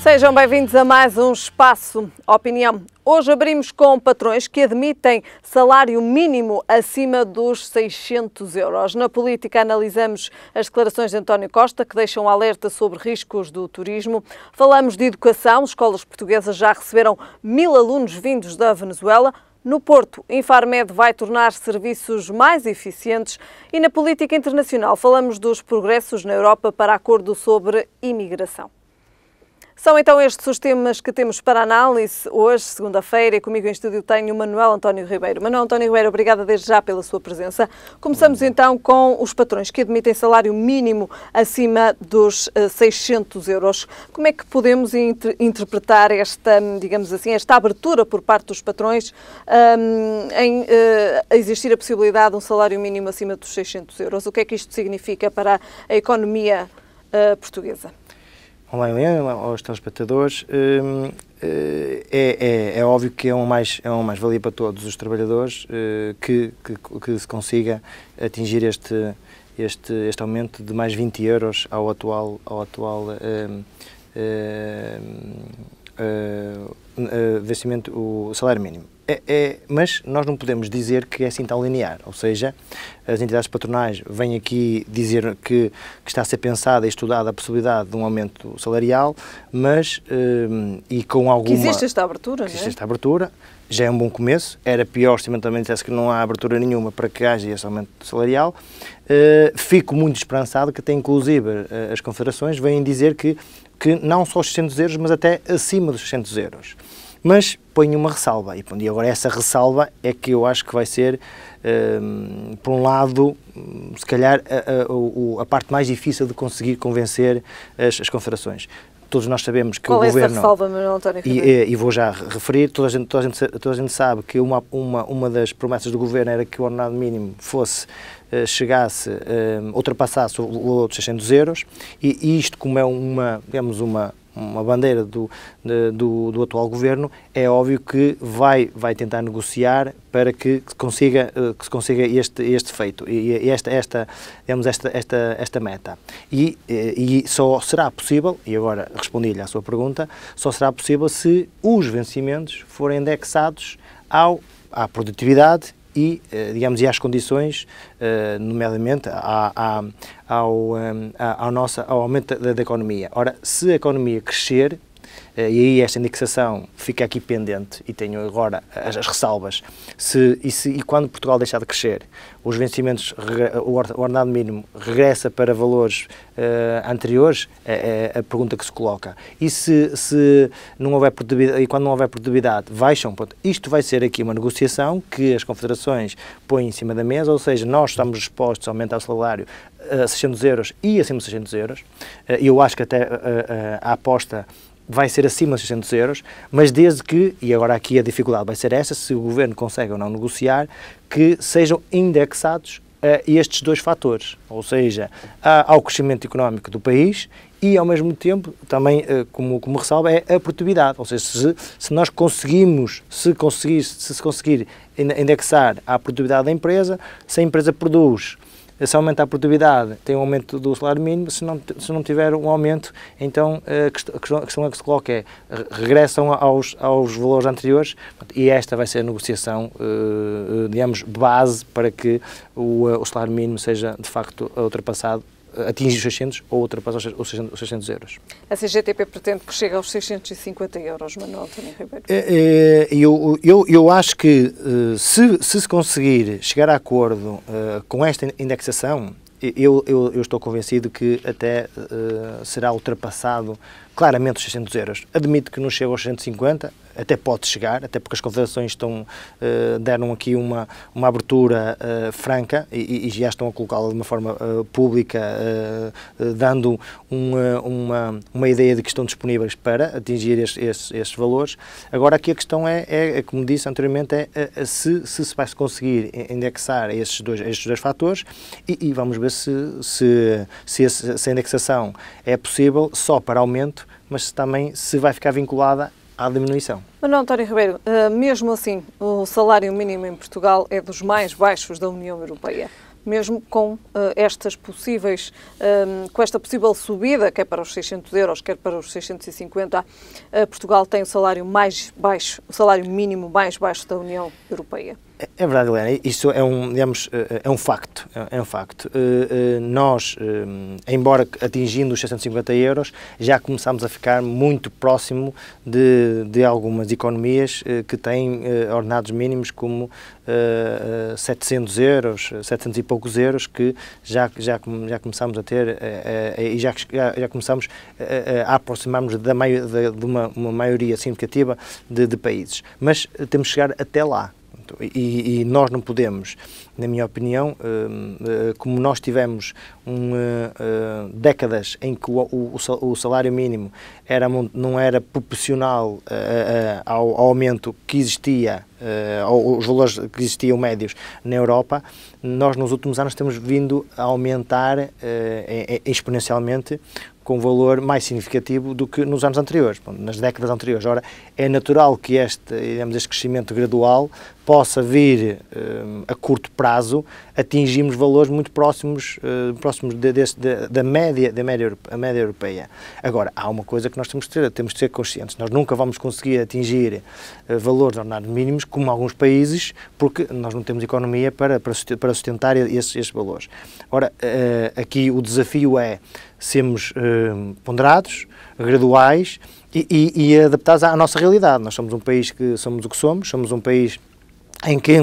Sejam bem-vindos a mais um Espaço Opinião. Hoje abrimos com patrões que admitem salário mínimo acima dos 600 euros. Na política analisamos as declarações de António Costa, que deixam alerta sobre riscos do turismo. Falamos de educação. Escolas portuguesas já receberam 1000 alunos vindos da Venezuela. No Porto, Infarmed vai tornar serviços mais eficientes e na política internacional falamos dos progressos na Europa para acordo sobre imigração. São então estes os temas que temos para análise hoje, segunda-feira, e comigo em estúdio tenho o Manuel António Ribeiro. Manuel António Ribeiro, obrigada desde já pela sua presença. Começamos então com os patrões que admitem salário mínimo acima dos 600 euros. Como é que podemos interpretar esta, digamos assim, esta abertura por parte dos patrões em existir a possibilidade de um salário mínimo acima dos 600 euros? O que é que isto significa para a economia portuguesa? Olá, Helena, aos telespectadores. É óbvio que é uma mais-valia para todos os trabalhadores que se consiga atingir este aumento de mais 20 euros ao atual vencimento, o salário mínimo. Mas nós não podemos dizer que é assim tão linear, ou seja, as entidades patronais vêm aqui dizer que está a ser pensada e estudada a possibilidade de um aumento salarial, mas e com alguma... Que existe esta abertura, não é? Existe esta abertura, já é um bom começo, era pior se eventualmente dissesse que não há abertura nenhuma para que haja esse aumento salarial. Fico muito esperançado que até inclusive as confederações vêm dizer que não só os 600 euros, mas até acima dos 600 euros. Mas ponho uma ressalva, e agora essa ressalva é que eu acho que vai ser, por um lado, se calhar, a parte mais difícil de conseguir convencer as confederações. Todos nós sabemos que o governo... Qual é essa ressalva, Manuel António Ribeiro? E vou já referir, toda a gente sabe que uma das promessas do governo era que o ordenado mínimo ultrapassasse o valor dos 600 euros, e isto, como é uma bandeira do atual governo, é óbvio que vai tentar negociar para que se consiga este feito, e esta meta. E só será possível, e agora respondi-lhe à sua pergunta, só será possível se os vencimentos forem indexados à produtividade e às condições, nomeadamente ao aumento da economia. Ora, se a economia crescer, e aí esta indexação fica aqui pendente, e tenho agora as ressalvas, e quando Portugal deixar de crescer, os vencimentos, o ordenado mínimo regressa para valores anteriores, é a pergunta que se coloca. E se não houver produtividade, e quando não houver produtividade, baixam. Isto vai ser aqui uma negociação que as confederações põem em cima da mesa, ou seja, nós estamos dispostos a aumentar o salário a 600 euros e acima de 600 euros. Eu acho que até a aposta vai ser acima de 600 euros, mas desde que, e agora aqui a dificuldade vai ser essa, se o governo consegue ou não negociar, que sejam indexados a estes dois fatores, ou seja, ao crescimento económico do país e, ao mesmo tempo, também, como ressalva, é a produtividade, ou seja, se nós conseguimos, se conseguir indexar à produtividade da empresa, se a empresa produz, se aumenta a produtividade, tem um aumento do salário mínimo, se não tiver um aumento, então a questão que se coloca é, regressam aos valores anteriores, e esta vai ser a negociação, base para que o salário mínimo seja, de facto, ultrapassado, atinge os 600 ou ultrapassa os 600 euros. A CGTP pretende que chegue aos 650 euros, Manuel António Ribeiro? Eu acho que se conseguir chegar a acordo com esta indexação, eu estou convencido que até será ultrapassado claramente os 600 euros. Admito que não chega aos 650, até pode chegar, até porque as confederações deram aqui uma abertura franca e já estão a colocá-la de uma forma pública, dando uma ideia de que estão disponíveis para atingir esses valores. Agora aqui a questão é como disse anteriormente, se vai conseguir indexar estes dois fatores e vamos ver se a indexação é possível só para aumento, mas também se vai ficar vinculada à diminuição. Manuel António Ribeiro, mesmo assim, o salário mínimo em Portugal é dos mais baixos da União Europeia. mesmo com estas possíveis, com esta possível subida, quer para os 600 euros, quer para os 650, Portugal tem o salário mais baixo, o salário mínimo mais baixo da União Europeia. É verdade, Helena, isso é digamos, é um facto. Nós, embora atingindo os 650 euros, já começamos a ficar muito próximo de algumas economias que têm ordenados mínimos como 700 euros, 700 e poucos euros, que já começamos a ter e já começamos a aproximar-nos de uma maioria significativa de países. Mas temos que chegar até lá. E nós não podemos, na minha opinião, como nós tivemos décadas em que o salário mínimo não era proporcional ao aumento que existia, aos valores que existiam médios na Europa, nós nos últimos anos temos vindo a aumentar exponencialmente, com um valor mais significativo do que nos anos anteriores, nas décadas anteriores. Ora, é natural que este crescimento gradual possa vir, a curto prazo, atingirmos valores muito próximos da média europeia. Agora, há uma coisa que nós temos de ser conscientes. Nós nunca vamos conseguir atingir valores de ordenados mínimos como alguns países, porque nós não temos economia para sustentar esses valores. Ora, aqui o desafio é sermos ponderados, graduais e adaptados à nossa realidade. Nós somos um país que somos o que somos um país em que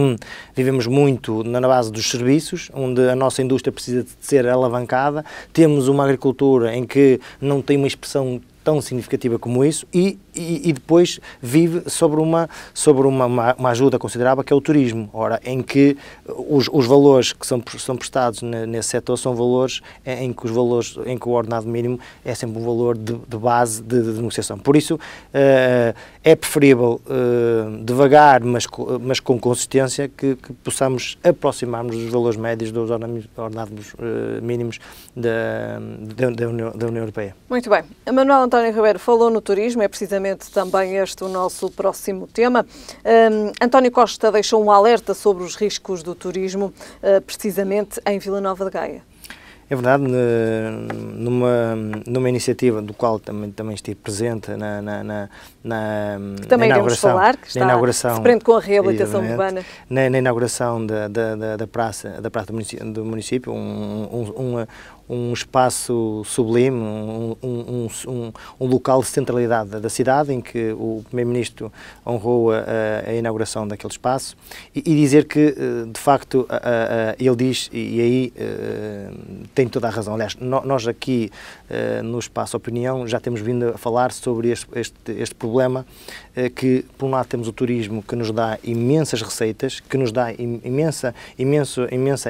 vivemos muito na base dos serviços, onde a nossa indústria precisa de ser alavancada, temos uma agricultura em que não tem uma expressão tão significativa como isso e depois vive sobre uma ajuda considerável, que é o turismo. Ora, em que os valores que são prestados nesse setor são valores em que o ordenado mínimo é sempre um valor de base de negociação. Por isso, é preferível devagar, mas com consistência, que possamos aproximar-nos dos valores médios dos ordenados mínimos da União Europeia. Muito bem. Manuel António Ribeiro falou no turismo, é precisamente também este o nosso próximo tema. António Costa deixou um alerta sobre os riscos do turismo, precisamente em Vila Nova de Gaia. É verdade, numa iniciativa do qual também estive presente na também na iremos falar, que está se prende com a reabilitação urbana. Na inauguração da praça do município, um espaço sublime, um local de centralidade da cidade, em que o Primeiro-Ministro honrou a inauguração daquele espaço, e dizer que, de facto, ele diz, e aí tem toda a razão. Aliás, nós aqui no Espaço Opinião já temos vindo a falar sobre este problema, que por um lado temos o turismo, que nos dá imensas receitas, que nos dá imensa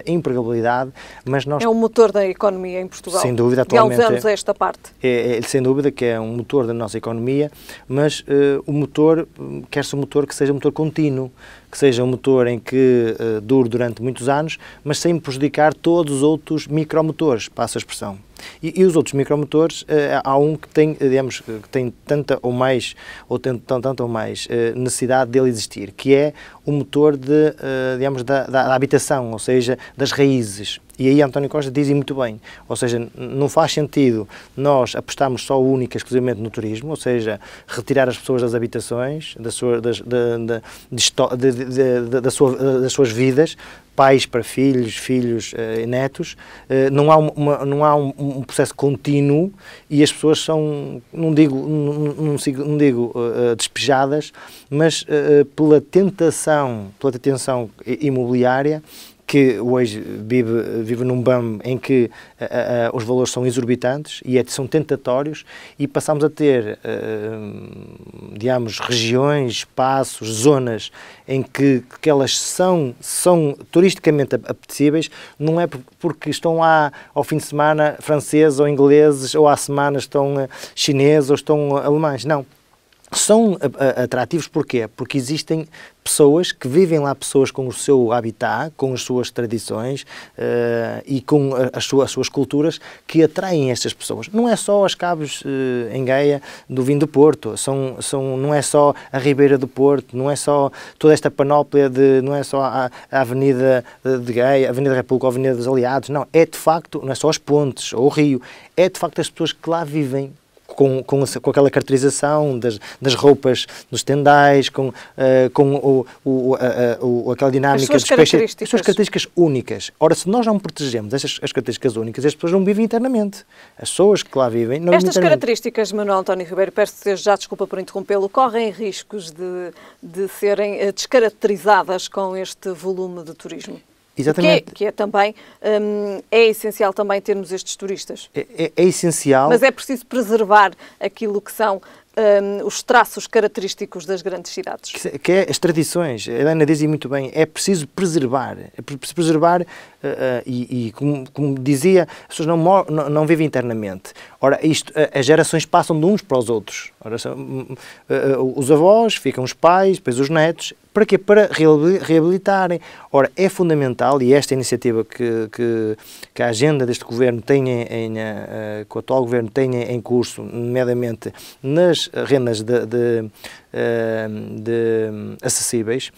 empregabilidade, mas nós... É um motor da economia em Portugal. Sem dúvida, atualmente. E há uns anos esta parte. Sem dúvida que é um motor da nossa economia, mas o motor, quer-se um motor que seja um motor contínuo, que seja um motor em que dure durante muitos anos, mas sem prejudicar todos os outros micromotores, passa a expressão. E os outros micromotores, há um que tem, digamos, que tem tanta ou mais necessidade dele existir, que é o motor digamos, da habitação, ou seja, das raízes. E aí António Costa diz muito bem, ou seja, não faz sentido nós apostarmos só única e exclusivamente no turismo, ou seja, retirar as pessoas das habitações, das suas vidas, pais para filhos, filhos e netos. Não há um processo contínuo e as pessoas são, não digo despejadas, mas pela tentação imobiliária, que hoje vive num BAM em que os valores são exorbitantes e são tentatórios, e passamos a ter, digamos, regiões, espaços, zonas em que elas são turisticamente apetecíveis, não é porque estão lá ao fim de semana franceses ou ingleses, ou à semana estão chineses ou estão alemães, não. são atrativos porquê? Porque existem pessoas que vivem lá, pessoas com o seu habitat, com as suas tradições e com as suas culturas, que atraem estas pessoas. Não é só as Caves em Gaia do vinho do Porto, não é só a Ribeira do Porto, não é só toda esta panóplia não é só a Avenida de Gaia, a Avenida da República ou a Avenida dos Aliados, não, é de facto, não é só as pontes ou o rio, é de facto as pessoas que lá vivem, com aquela caracterização das roupas, dos tendais, com aquela dinâmica as suas características únicas. Ora, se nós não protegemos as características únicas, as pessoas não vivem internamente. As pessoas que lá vivem não vivem internamente. Estas características, Manuel António Ribeiro, peço desde já desculpa por interrompê-lo, correm riscos de serem descaracterizadas com este volume de turismo? Exatamente. Que é também, é essencial também termos estes turistas. É essencial. Mas é preciso preservar aquilo que são os traços característicos das grandes cidades. Que é as tradições. A Helena dizia muito bem, é preciso preservar. É preciso preservar e como dizia, as pessoas não vivem internamente. Ora, as gerações passam de uns para os outros. Ora, os avós, ficam os pais, depois os netos. Para quê? Para reabilitarem. Ora, é fundamental, e esta iniciativa que a agenda deste governo tem que o atual governo tem em curso, nomeadamente nas rendas acessíveis,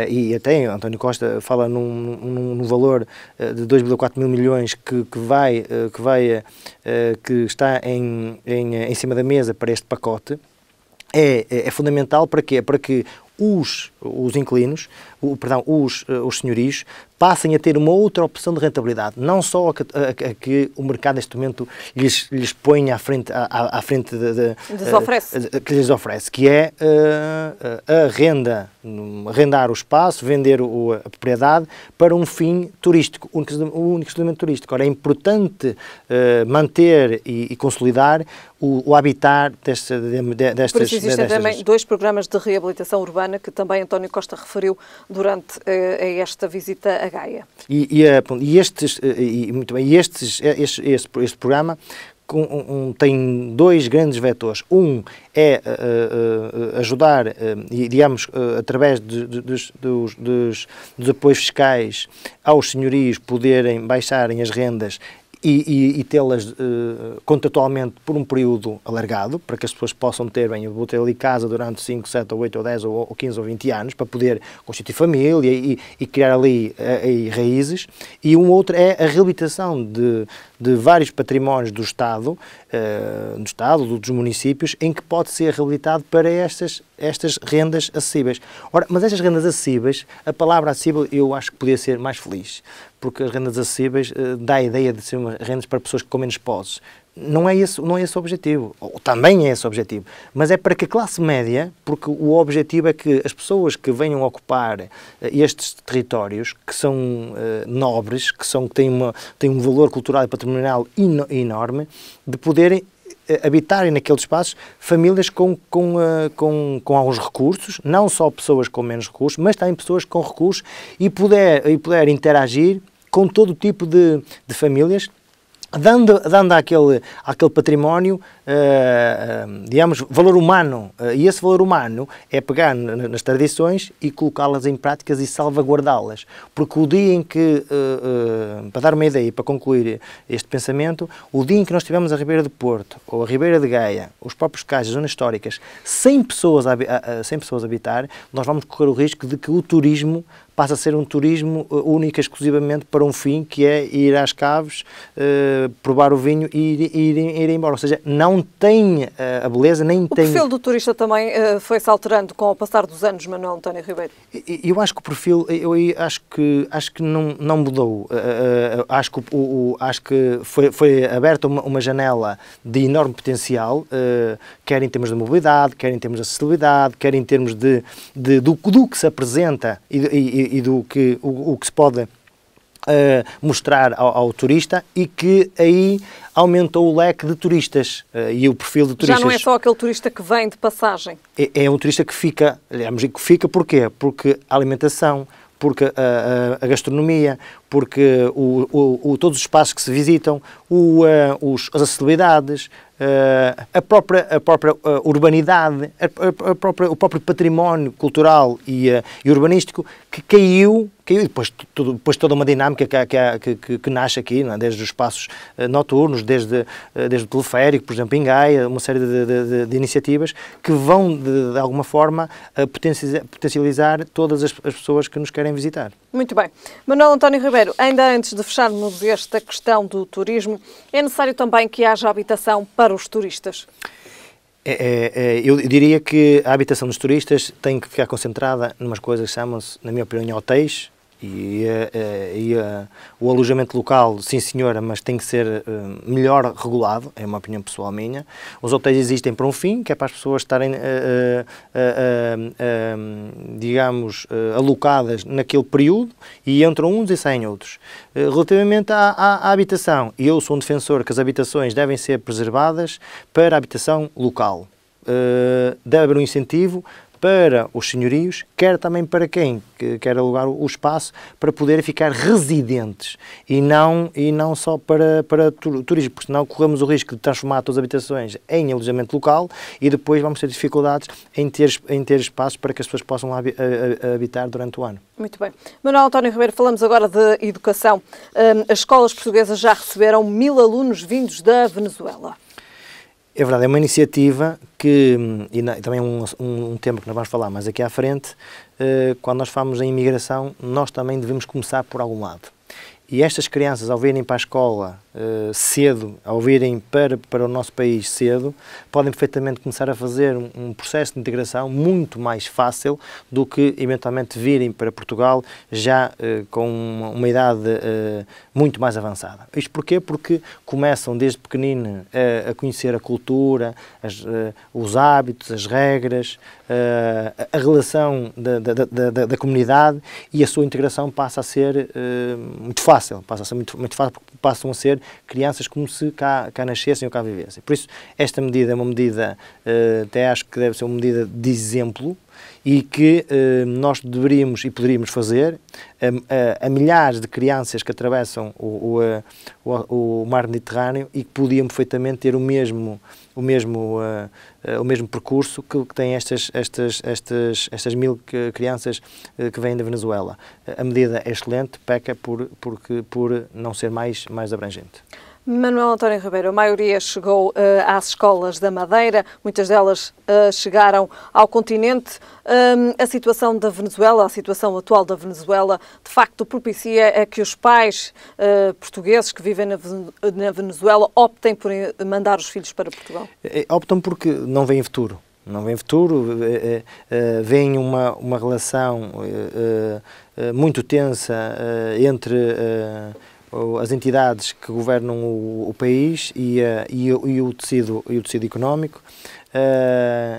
e até António Costa fala num valor de 2,4 mil milhões que está em cima da mesa para este pacote, é fundamental para quê? Para que os inquilinos, os senhorios, passem a ter uma outra opção de rentabilidade, não só a que o mercado neste momento lhes põe à frente que lhes oferece, que é arrendar o espaço, vender a propriedade para um fim turístico, o único exclusivamente turístico. Ora, é importante manter e consolidar o habitat destas... Por isso existem também 2 programas de reabilitação urbana que também António Costa referiu durante esta visita a Gaia. Este programa tem 2 grandes vetores. Um é ajudar, digamos, através dos apoios fiscais aos senhorios poderem baixarem as rendas e tê-las contratualmente por um período alargado, para que as pessoas possam ter, eu vou ter ali casa durante 5, 7, ou 8, ou 10, ou 15, ou 20 anos, para poder constituir família e criar ali raízes. E um outro é a reabilitação de vários patrimónios do Estado, dos municípios, em que pode ser reabilitado para estas rendas acessíveis. Ora, mas estas rendas acessíveis, a palavra acessível eu acho que podia ser mais feliz, porque as rendas acessíveis dá a ideia de ser rendas para pessoas com menos posses. Não é esse o objetivo, ou também é esse o objetivo, mas é para que a classe média, porque o objetivo é que as pessoas que venham ocupar estes territórios, que são nobres, que têm um valor cultural e patrimonial enorme, de poderem habitarem naqueles espaços famílias com alguns recursos, não só pessoas com menos recursos, mas também pessoas com recursos e poder interagir com todo tipo de famílias, dando àquele património, digamos, valor humano. E esse valor humano é pegar nas tradições e colocá-las em práticas e salvaguardá-las. Porque o dia em que, para dar uma ideia, para concluir este pensamento, o dia em que nós tivemos a Ribeira do Porto, ou a Ribeira de Gaia, os próprios cais, as zonas históricas, 100 pessoas a habitar, nós vamos correr o risco de que o turismo passa a ser um turismo único, exclusivamente para um fim, que é ir às Caves, provar o vinho e ir embora. Ou seja, não tem a beleza, nem tem... O perfil do turista também foi-se alterando com o passar dos anos, Manuel António Ribeiro? Eu acho que o perfil, acho que não mudou. Acho que foi aberta uma janela de enorme potencial, quer em termos de mobilidade, quer em termos de acessibilidade, quer em termos do que se apresenta e do que se pode mostrar ao turista, e que aí aumentou o leque de turistas e o perfil de turistas. Já não é só aquele turista que vem de passagem. É um turista que fica. Porquê? Porque a alimentação, porque a gastronomia, porque todos os espaços que se visitam, as acessibilidades, a própria urbanidade, o próprio património cultural e urbanístico que caiu e depois toda uma dinâmica que nasce aqui, não é? Desde os espaços noturnos, desde o teleférico, por exemplo, em Gaia, uma série de iniciativas que vão, de alguma forma, potencializar todas as pessoas que nos querem visitar. Muito bem. Manuel António Ribeiro, ainda antes de fecharmos esta questão do turismo, é necessário também que haja habitação para os turistas? Eu diria que a habitação dos turistas tem que ficar concentrada em umas coisas que chamam-se, na minha opinião, hotéis, o alojamento local, sim senhora, mas tem que ser melhor regulado, é uma opinião pessoal minha. Os hotéis existem para um fim, que é para as pessoas estarem, digamos, alocadas naquele período, e entram uns e saem outros. Relativamente à habitação, eu sou um defensor que as habitações devem ser preservadas para a habitação local. Deve haver um incentivo para os senhorios, quer também para quem quer alugar o espaço, para poderem ficar residentes e não só para turismo, porque senão corremos o risco de transformar todas as habitações em alojamento local e depois vamos ter dificuldades em ter espaços para que as pessoas possam habitar durante o ano. Muito bem. Manuel António Ribeiro, falamos agora de educação. As escolas portuguesas já receberam 1000 alunos vindos da Venezuela. É verdade, é uma iniciativa que, e também um tema que nós vamos falar mais aqui à frente, quando nós falamos em imigração, nós também devemos começar por algum lado. E estas crianças, ao virem para a escola cedo, ao virem para o nosso país cedo, podem perfeitamente começar a fazer um processo de integração muito mais fácil do que eventualmente virem para Portugal já com uma idade muito mais avançada. Isto porquê? Porque começam desde pequenino a conhecer a cultura, os hábitos, as regras, a relação da comunidade, e a sua integração passa a ser muito fácil, passam a ser crianças como se cá nascessem ou cá vivessem. Por isso, esta medida é uma medida, até acho que deve ser uma medida de exemplo, e que nós deveríamos e poderíamos fazer a milhares de crianças que atravessam o mar Mediterrâneo e que podiam perfeitamente ter o mesmo percurso que têm estas 1000 crianças que vêm da Venezuela. A medida é excelente, peca por não ser mais abrangente. Manuel António Ribeiro, a maioria chegou às escolas da Madeira, muitas delas chegaram ao continente. A situação da Venezuela, a situação atual da Venezuela, de facto propicia a que os pais portugueses que vivem na Venezuela optem por mandar os filhos para Portugal? Optam porque não veem futuro. Não vem futuro, vem uma relação muito tensa entre as entidades que governam o país e o tecido económico.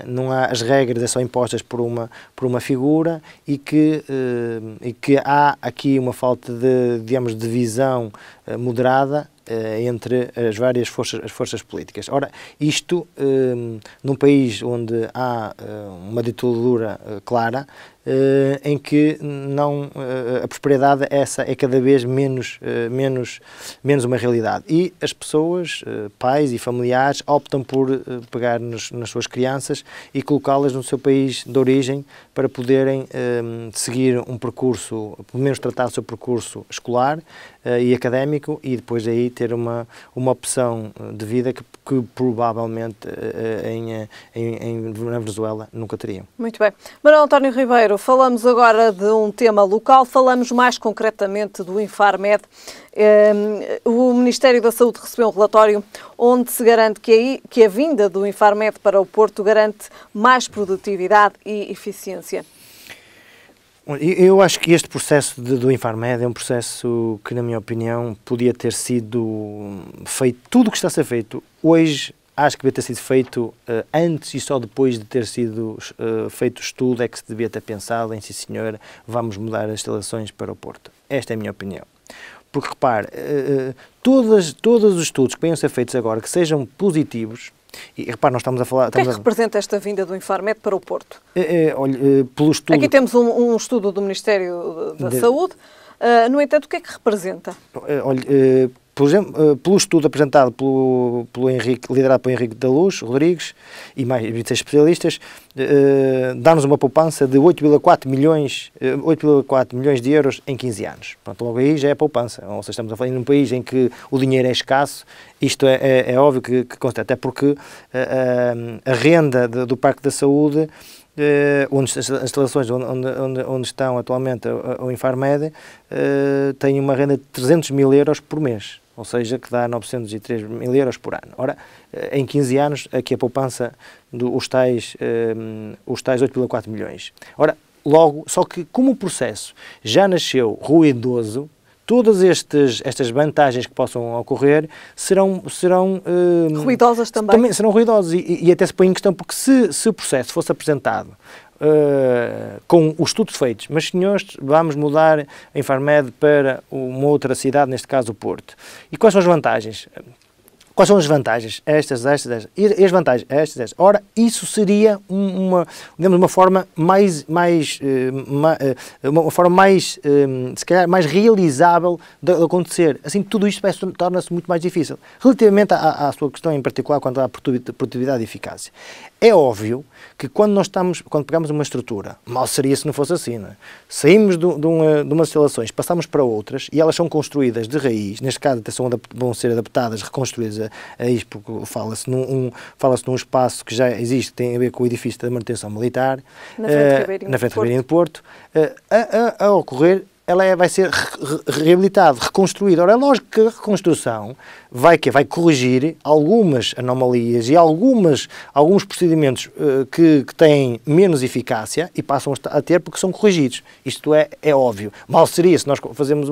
Não há, as regras são impostas por uma figura e que há aqui uma falta de visão moderada entre as várias forças políticas. Ora, isto num país onde há uma ditadura clara, em que a prosperidade essa é cada vez menos uma realidade. E as pessoas, pais e familiares, optam por pegar nas suas crianças e colocá-las no seu país de origem para poderem seguir um percurso, pelo menos tratar o seu percurso escolar e académico, e depois aí ter uma opção de vida que provavelmente na Venezuela nunca teriam. Muito bem. Manuel António Ribeiro, falamos agora de um tema local, falamos mais concretamente do Infarmed. O Ministério da Saúde recebeu um relatório onde se garante que a vinda do Infarmed para o Porto garante mais produtividade e eficiência. Eu acho que este processo do Infarmed é um processo que, na minha opinião, podia ter sido feito, tudo o que está a ser feito hoje, acho que devia ter sido feito antes, e só depois de ter sido feito o estudo é que se devia ter pensado em, sim senhor, vamos mudar as instalações para o Porto. Esta é a minha opinião. Porque, repare, todos os estudos que venham a ser feitos agora, que sejam positivos, e repare, nós estamos a falar... O que é que representa esta vinda do Infarmed para o Porto? Olha, pelo estudo... Aqui temos um estudo do Ministério da Saúde. No entanto, o que é que representa? Olha, por exemplo, pelo estudo apresentado liderado pelo Henrique da Luz Rodrigues e mais 26 especialistas, dá-nos uma poupança de 8,4 milhões de euros em 15 anos. Pronto, logo aí já é poupança. Ou seja, estamos a falar num país em que o dinheiro é escasso, isto é óbvio que consta, até porque a renda do Parque da Saúde, onde as instalações onde estão atualmente o Infarmed, tem uma renda de 300 mil euros por mês, ou seja, que dá 903 mil euros por ano. Ora, em 15 anos, aqui a poupança os tais 8,4 milhões. Ora, logo, só que como o processo já nasceu ruidoso, todas estas vantagens que possam ocorrer serão ruidosas também. Serão ruidosas e até se põe em questão, porque se o processo fosse apresentado com os estudos feitos, mas senhores, vamos mudar a Infarmed para uma outra cidade, neste caso o Porto. E quais são as vantagens? Quais são as vantagens? Estas. E as vantagens? Estas. Ora, isso seria uma forma se calhar, mais realizável de acontecer. Assim, tudo isto torna-se muito mais difícil. Relativamente à sua questão em particular, quanto à produtividade e eficácia. É óbvio que quando pegamos uma estrutura, mal seria se não fosse assim, não é? Saímos de umas instalações, passamos para outras e elas são construídas de raiz, neste caso até vão ser adaptadas, reconstruídas a isto, porque fala-se num espaço que já existe, que tem a ver com o edifício da manutenção militar, na frente de Ribeirinho do Porto, a ocorrer. Ela vai ser reabilitada, reconstruída. Ora, é lógico que a reconstrução vai corrigir algumas anomalias e alguns procedimentos que têm menos eficácia e passam a ter porque são corrigidos. Isto é óbvio. Mal seria se nós fazemos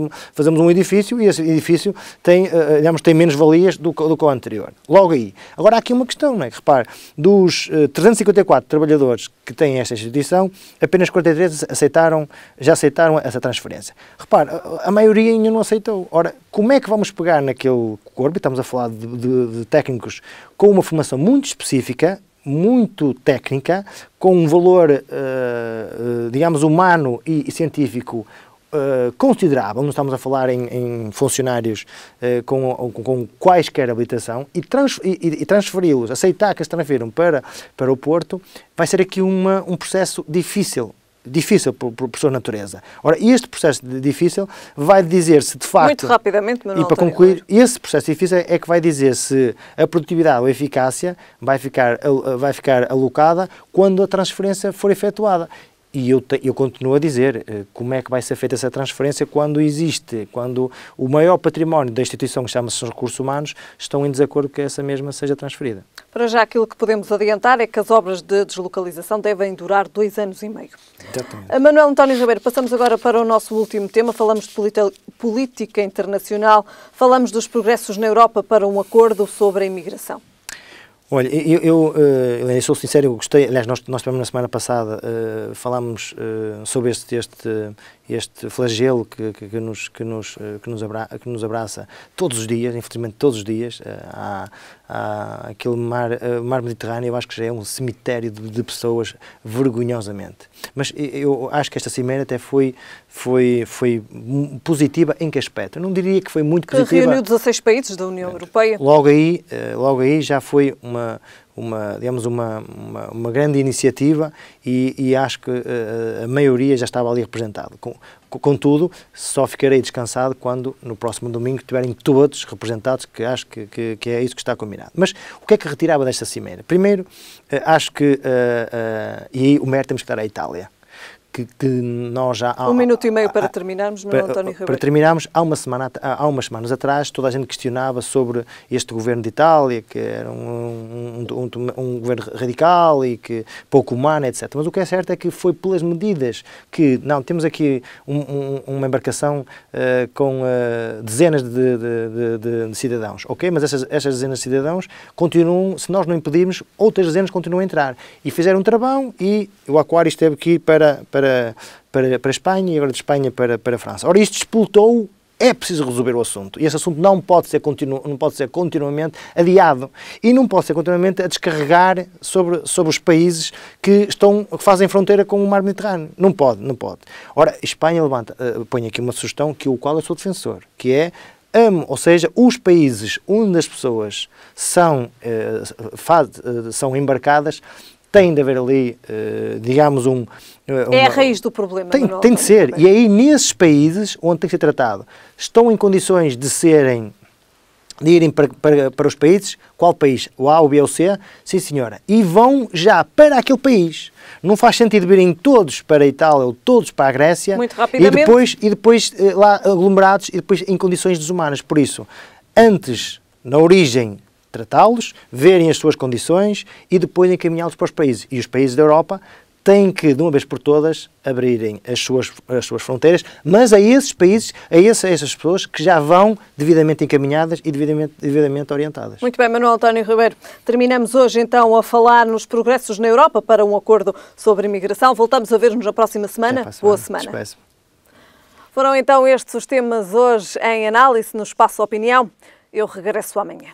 um edifício e esse edifício tem menos valias do que o anterior. Logo aí. Agora, há aqui uma questão, não é? Repare, dos 354 trabalhadores que têm esta instituição, apenas 43 já aceitaram essa transferência. Repare, a maioria ainda não aceitou. Ora, como é que vamos pegar naquele corpo, e estamos a falar de técnicos com uma formação muito específica, muito técnica, com um valor, digamos, humano e científico considerável, não estamos a falar em funcionários com quaisquer habilitação, e transferi-los, aceitar que eles transfiram para o Porto, vai ser aqui um processo difícil por sua natureza. Ora, este processo difícil vai dizer se de facto... Muito rapidamente, Manuel. E para concluir, esse processo difícil é que vai dizer se a produtividade ou a eficácia vai ficar alocada quando a transferência for efetuada. E eu continuo a dizer como é que vai ser feita essa transferência quando o maior património da instituição, que chama-se Recursos Humanos, estão em desacordo que essa mesma seja transferida. Para já, aquilo que podemos adiantar é que as obras de deslocalização devem durar 2 anos e meio. Exatamente. Manuel António Ribeiro, passamos agora para o nosso último tema. Falamos de política internacional, falamos dos progressos na Europa para um acordo sobre a imigração. Olha, eu sou sincero, eu gostei, aliás, nós tivemos na semana passada, falámos sobre este flagelo que nos abraça todos os dias, infelizmente todos os dias, aquele mar Mediterrâneo, eu acho que já é um cemitério de pessoas, vergonhosamente. Mas eu acho que esta cimeira até foi positiva em que aspecto? Eu não diria que foi muito positiva. Que reuniu 16 países da União Europeia. Logo aí já foi uma grande iniciativa e acho que a maioria já estava ali representada. Contudo, só ficarei descansado quando no próximo domingo estiverem todos representados, que acho que é isso que está combinado. Mas o que é que retirava desta cimeira? Primeiro, acho que, e aí o mérito temos que dar à Itália, que nós já... 1 minuto e meio para terminarmos, Manuel António Ribeiro. Para terminarmos, há umas semanas atrás, toda a gente questionava sobre este governo de Itália, que era um governo radical e que pouco humano, etc. Mas o que é certo é que foi pelas medidas que... Não, temos aqui uma embarcação com dezenas de cidadãos, ok? Mas essas dezenas de cidadãos continuam, se nós não impedirmos, outras dezenas continuam a entrar. E fizeram um travão e o Aquário esteve aqui para a Espanha e agora de Espanha para a França. Ora, isto explotou, é preciso resolver o assunto. E esse assunto não pode ser continuamente adiado. E não pode ser continuamente a descarregar sobre os países que fazem fronteira com o mar Mediterrâneo. Não pode. Ora, Espanha põe aqui uma sugestão, qual eu sou defensor, que é Ou seja, os países onde as pessoas são embarcadas, tem de haver ali, digamos, é a raiz do problema. Tem de ser. E aí, nesses países onde tem que ser tratado, estão em condições de irem para os países. Qual país? O A, o B ou o C? Sim, senhora. E vão já para aquele país. Não faz sentido virem todos para a Itália ou todos para a Grécia. Muito rapidamente. E depois lá aglomerados e depois em condições desumanas. Por isso, antes, na origem, tratá-los, verem as suas condições e depois encaminhá-los para os países. E os países da Europa têm que, de uma vez por todas, abrirem as suas fronteiras, mas a esses países, a essas pessoas que já vão devidamente encaminhadas e devidamente orientadas. Muito bem, Manuel António Ribeiro. Terminamos hoje, então, a falar nos progressos na Europa para um acordo sobre imigração. Voltamos a ver-nos na próxima semana. Boa semana. Foram, então, estes os temas hoje em análise no Espaço Opinião. Eu regresso amanhã.